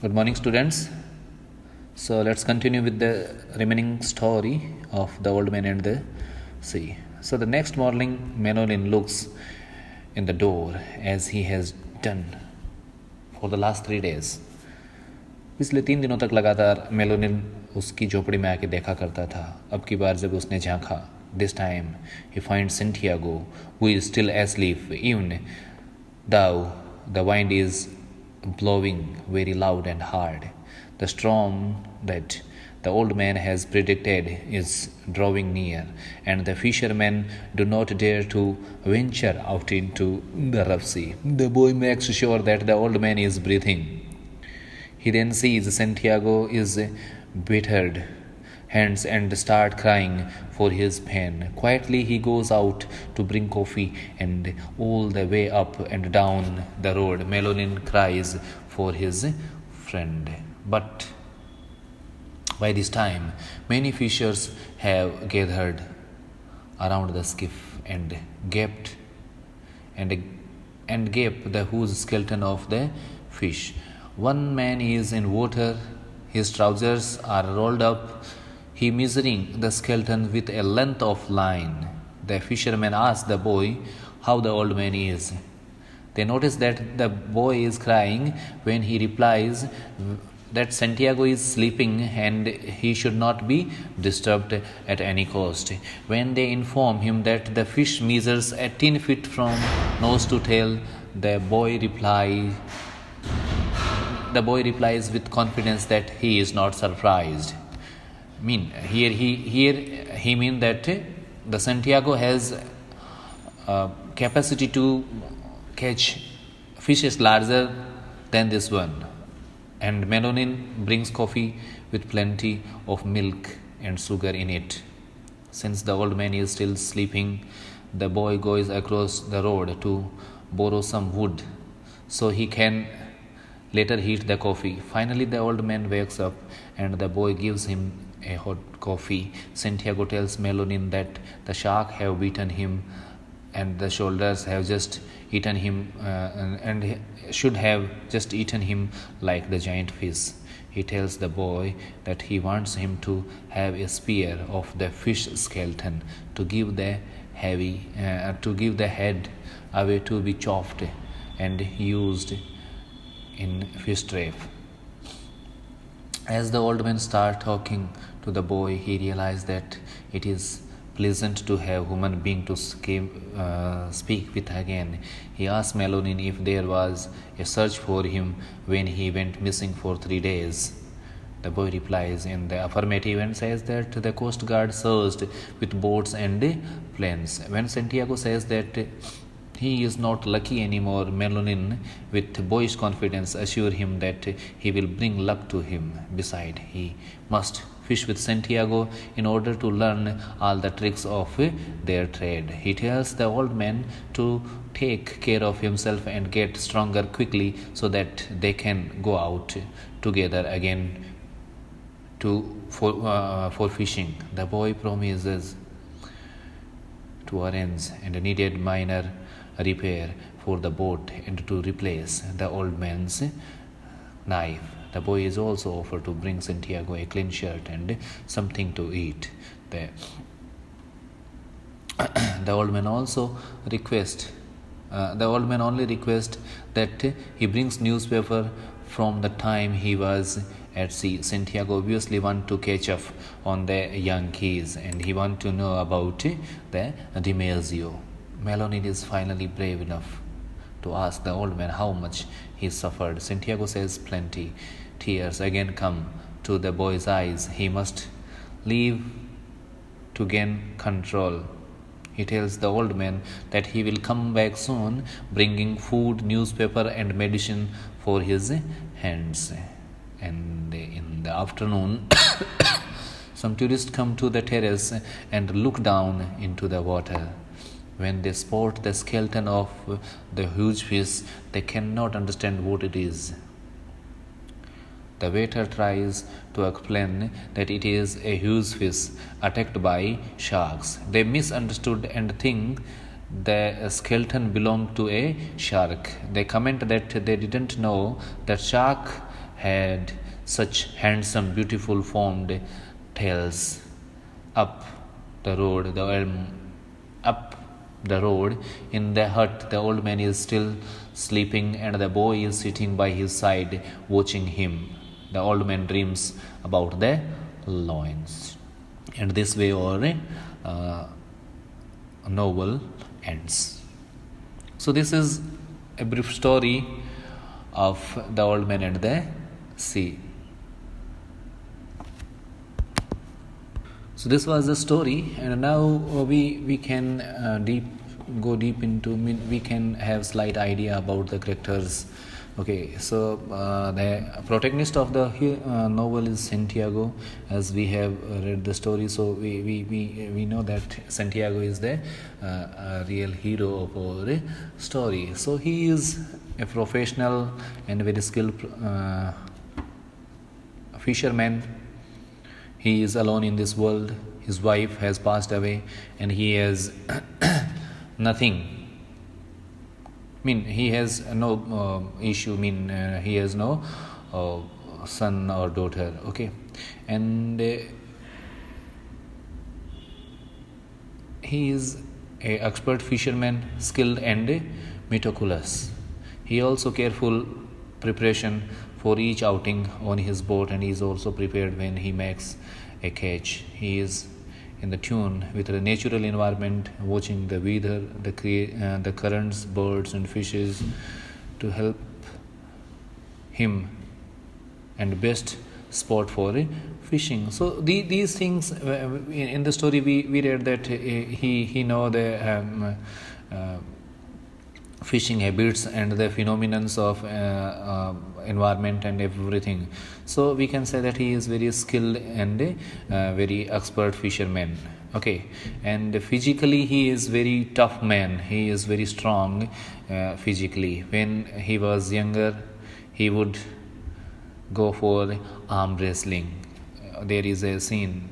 Good morning, students. So let's continue with the remaining story of the old man and the sea. So the next morning, Menolin looks in the door as he has done for the last 3 days. पिछले 3 दिनों तक लगातार melanin उसकी झोपड़ी में आके देखा करता था. अब की बार जब उसने झांका, this time he finds Santiago, who is still asleep, even though the wind is blowing very loud and hard. The storm that the old man has predicted is drawing near, and the fishermen do not dare to venture out into the rough sea. The boy makes sure that the old man is breathing. He then sees Santiago is battered hands and start crying for his pain. Quietly he goes out to bring coffee, and all the way up and down the road Melonin cries for his friend. But by this time many fishers have gathered around the skiff and gaped the whose skeleton of the fish. One man is in water, his trousers are rolled up, he measuring the skeleton with a length of line. The fisherman asks the boy how the old man is. They notice that the boy is crying when he replies that Santiago is sleeping and he should not be disturbed at any cost. When they inform him that the fish measures 18 feet from nose to tail, the boy replies with confidence that he is not surprised. Here he mean that the Santiago has capacity to catch fishes larger than this one. And Melonin brings coffee with plenty of milk and sugar in it. Since the old man is still sleeping, the boy goes across the road to borrow some wood so he can later heat the coffee. Finally, the old man wakes up and the boy gives him a hot coffee. Santiago tells Melonin that the shark have beaten him and the shoulders have just eaten him and should have just eaten him like the giant fish. He tells the boy that he wants him to have a spear of the fish skeleton to give the head away to be chopped and used in fish trap. As the old man starts talking to the boy, he realizes that it is pleasant to have human being to speak with again. He asks Melonin if there was a search for him when he went missing for 3 days. The boy replies in the affirmative and says that the Coast Guard searched with boats and planes. When Santiago says that he is not lucky anymore, Melonin, with boyish confidence, assures him that he will bring luck to him. Besides, he must fish with Santiago in order to learn all the tricks of their trade. He tells the old man to take care of himself and get stronger quickly so that they can go out together again for fishing. The boy promises to arrange and needed minor repair for the boat and to replace the old man's knife. The boy is also offered to bring Santiago a clean shirt and something to eat. The old man only requests that he brings newspaper from the time he was at sea. Santiago obviously wants to catch up on the Yankees and he wants to know about the DiMaggio. Melonin is finally brave enough to ask the old man how much he suffered. Santiago says plenty. Tears again come to the boy's eyes. He must leave to gain control. He tells the old man that he will come back soon, bringing food, newspaper, and medicine for his hands. And in the afternoon, some tourists come to the terrace and look down into the water. When they spot the skeleton of the huge fish, they cannot understand what it is. The waiter tries to explain that it is a huge fish attacked by sharks. They misunderstood and think the skeleton belonged to a shark. They comment that they didn't know that shark had such handsome, beautiful formed tails. Up the road, up the road, in the hut, the old man is still sleeping, and the boy is sitting by his side, watching him. The old man dreams about the loins, and this way our novel ends. So this is a brief story of the old man and the sea. So this was the story, and now we can go deep into. We can have slight idea about the characters. Okay, so the protagonist of the novel is Santiago, as we have read the story. So we know that Santiago is the real hero of our story. So he is a professional and very skilled fisherman. He is alone in this world. His wife has passed away, and he has nothing. He has no issue. He has no son or daughter. Okay, and he is a expert fisherman, skilled and meticulous. He also careful preparation for each outing on his boat, and he is also prepared when he makes a catch. He is in the tune with the natural environment, watching the weather, the currents, birds and fishes to help him, and best spot for fishing. So these things in the story we read that he know the fishing habits and the phenomena of environment and everything. So we can say that he is very skilled and very expert fisherman. Okay, and physically he is very tough man. He is very strong physically. When he was younger, he would go for arm wrestling. There is a scene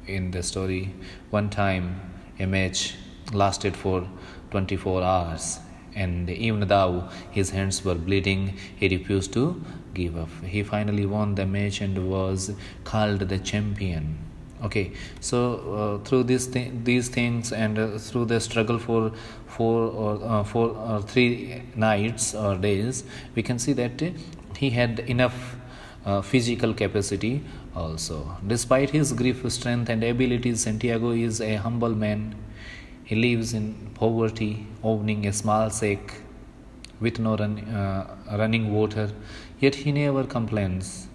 in the story. One time a match lasted for 24 hours, and even though his hands were bleeding, he refused to give up. He finally won the match and was called the champion. Okay, so through these things and through the struggle for 3 nights or days, we can see that he had enough physical capacity also. Despite his grief, strength and abilities, Santiago is a humble man. He lives in poverty, owning a small shack with no running water, yet he never complains.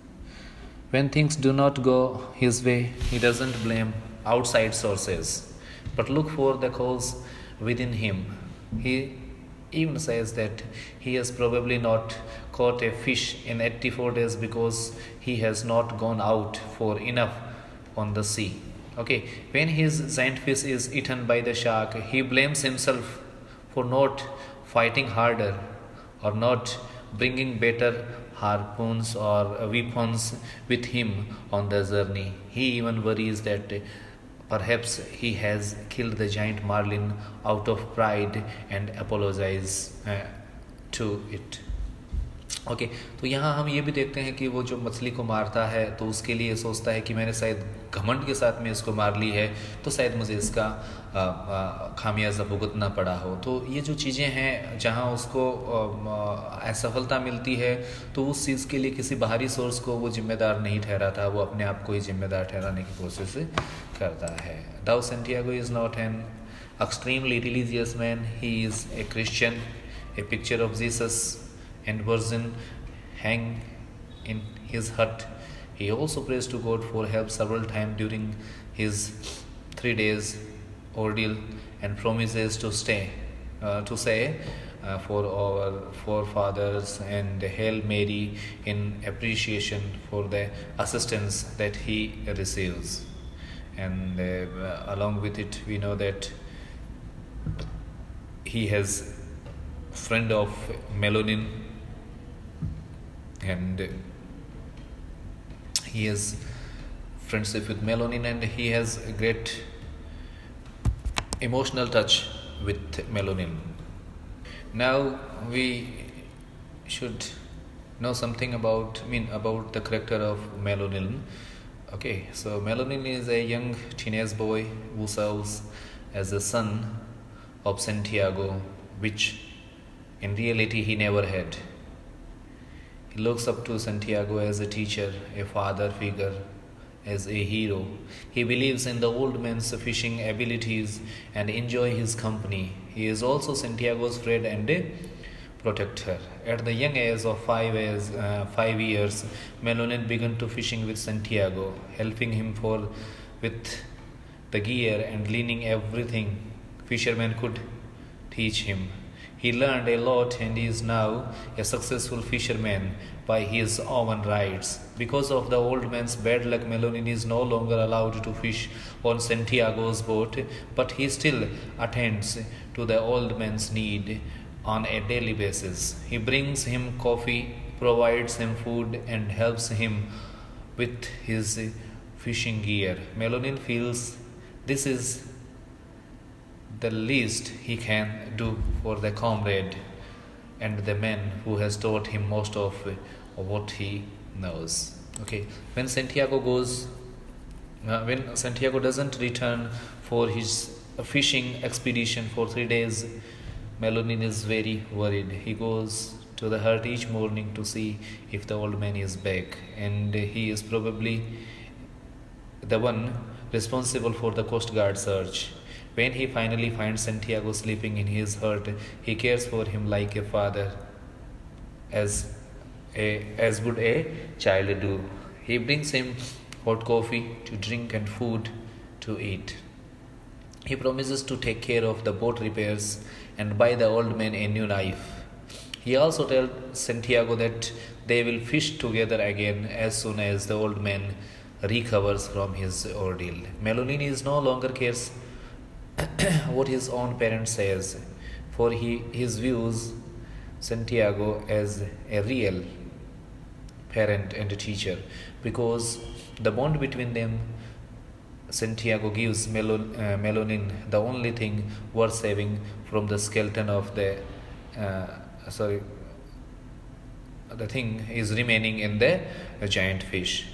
When things do not go his way, he doesn't blame outside sources, but look for the cause within him. He even says that he has probably not caught a fish in 84 days because he has not gone out for enough on the sea. Okay, when his giant fish is eaten by the shark, he blames himself for not fighting harder or not bringing better harpoons or weapons with him on the journey. He even worries that perhaps he has killed the giant marlin out of pride and apologizes to it. Okay तो यहाँ हम ये भी देखते हैं कि वो जो मछली को मारता है तो उसके लिए सोचता है कि मैंने शायद घमंड के साथ में इसको मार ली है, तो शायद मुझे इसका खामियाजा भुगतना पड़ा हो. तो ये जो चीज़ें हैं जहाँ उसको असफलता मिलती है तो उस चीज़ के लिए किसी बाहरी सोर्स को वो जिम्मेदार नहीं ठहराता, वो अपने आप को ही जिम्मेदार ठहराने की कोशिश करता है. Though Santiago is not an extremely religious man. He is a Christian. A picture of Jesus and Virgin hang in his hut. He also prays to God for help several times during his 3 days ordeal and promises to say for our forefathers and Hail Mary in appreciation for the assistance that he receives. And along with it, we know that he has friend of Melonin, and he has friendship with Melonin, and he has a great emotional touch with Melonin. Now we should know something about about the character of Melonin. Okay, so Melonin is a young teenage boy who serves as the son of Santiago, which in reality he never had. He looks up to Santiago as a teacher, a father figure, as a hero. He believes in the old man's fishing abilities and enjoy his company. He is also Santiago's friend and a protector. At the young age of 5 years, Melonin began to fishing with Santiago, helping him for with the gear and learning everything fishermen could teach him. He learned a lot and is now a successful fisherman by his own rights. Because of the old man's bad luck, Melonin is no longer allowed to fish on Santiago's boat, but he still attends to the old man's need on a daily basis. He brings him coffee, provides him food, and helps him with his fishing gear. Melonin feels this is the least he can do for the comrade and the man who has taught him most of what he knows. Okay, when Santiago doesn't return for his fishing expedition for 3 days, Melonin is very worried. He goes to the hut each morning to see if the old man is back, and he is probably the one responsible for the Coast Guard search. When he finally finds Santiago sleeping in his hut, he cares for him like a father, as would a child do. He brings him hot coffee to drink and food to eat. He promises to take care of the boat repairs and buy the old man a new knife. He also tells Santiago that they will fish together again as soon as the old man recovers from his ordeal. Melonin is no longer cares what his own parent says, for his views Santiago as a real parent and teacher. Because the bond between them, Santiago gives Melonin the only thing worth saving from the skeleton of the thing is remaining in the giant fish,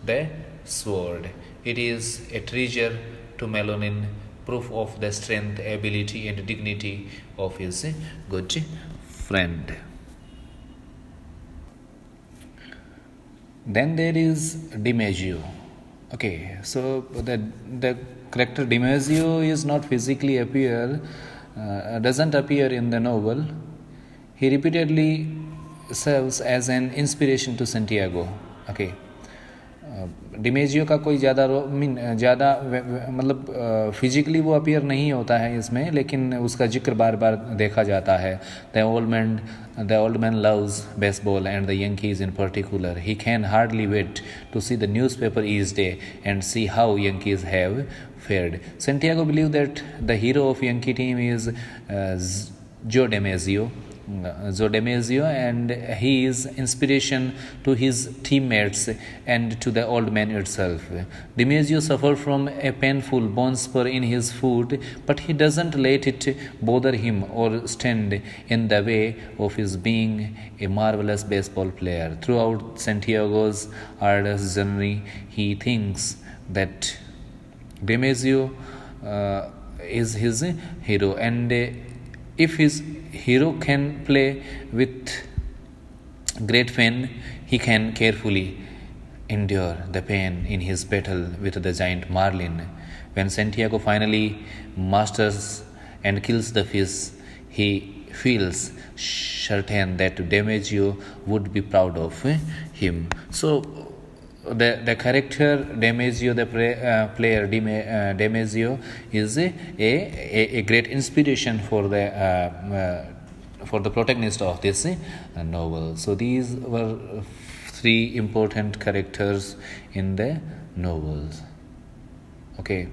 the sword. It is a treasure to Melonin, proof of the strength, ability, and dignity of his good friend. Then there is DiMaggio. Okay, so the character DiMaggio is not physically doesn't appear in the novel. He repeatedly serves as an inspiration to Santiago. Okay, डिमेजियो का कोई ज़्यादा मतलब physically वो appear नहीं होता है इसमें, लेकिन उसका जिक्र बार बार देखा जाता है. The old man loves baseball and the Yankees in particular. He can hardly wait to see the newspaper each day and see how Yankees have fared. Santiago believes that the hero of Yankee team is Joe DiMaggio, and he is inspiration to his teammates and to the old man itself. DiMaggio suffered from a painful bone spur in his foot, but he doesn't let it bother him or stand in the way of his being a marvelous baseball player. Throughout Santiago's arduous journey, he thinks that DiMaggio is his hero, and if his hero can play with great pain, he can carefully endure the pain in his battle with the giant marlin. When Santiago finally masters and kills the fish, he feels certain that DiMaggio would be proud of him. So the character DiMaggio, the player DiMaggio, is a great inspiration for the protagonist of this novel. So these were three important characters in the novels. Okay.